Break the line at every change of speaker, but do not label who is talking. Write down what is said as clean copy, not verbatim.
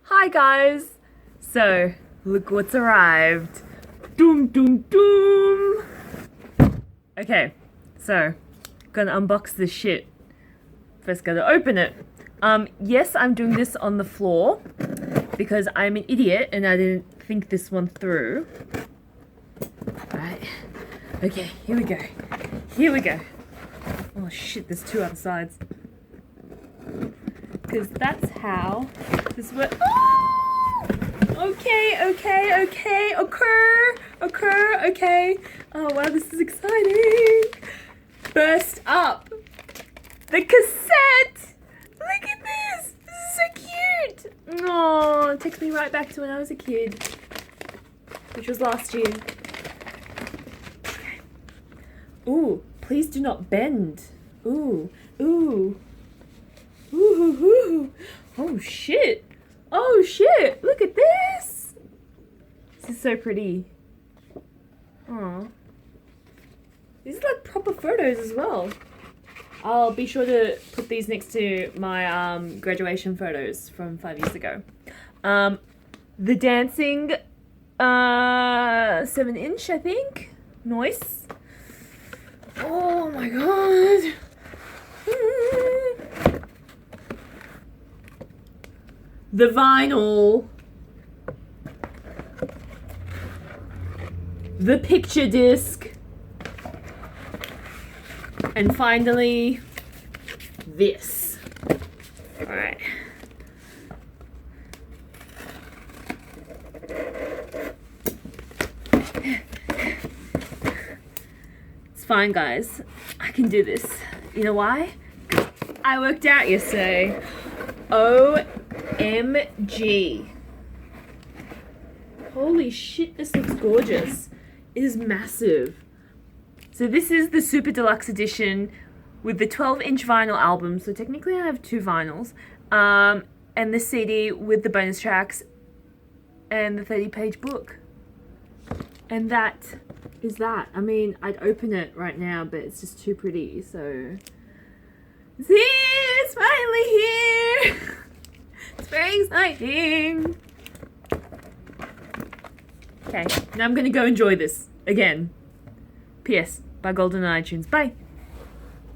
Hi guys! So, look what's arrived. Doom doom doom! Okay, so, gonna unbox this shit. First gotta open it. Yes, I'm doing this on the floor because I'm an idiot and I didn't think this one through. Alright. Okay, here we go. Here we go. Oh shit, there's two other sides. Because that's how this works. Oh! Okay. Okay. Oh wow, this is exciting. First up, the cassette. Look at this. This is so cute. Oh, it takes me right back to when I was a kid, which was last year. Okay. Ooh, please do not bend. Ooh. Ooh, oh shit. Look at this. This is so pretty. Aw. These are like proper photos as well. I'll be sure to put these next to my graduation photos from 5 years ago. The dancing 7-inch, I think. Nice. Oh my god. The vinyl, the picture disc, and finally, this. All right. It's fine, guys. I can do this. You know why? I worked out yesterday. OMG. Holy shit, this looks gorgeous. It is massive. So this is the Super Deluxe Edition with the 12-inch vinyl album. So technically I have two vinyls. And the CD with the bonus tracks and the 30-page book. And that is that. I mean, I'd open it right now, but it's just too pretty, so... See, it's finally here! It's very exciting! Okay, now I'm gonna go enjoy this again. P.S. Buy Gold on iTunes. Bye!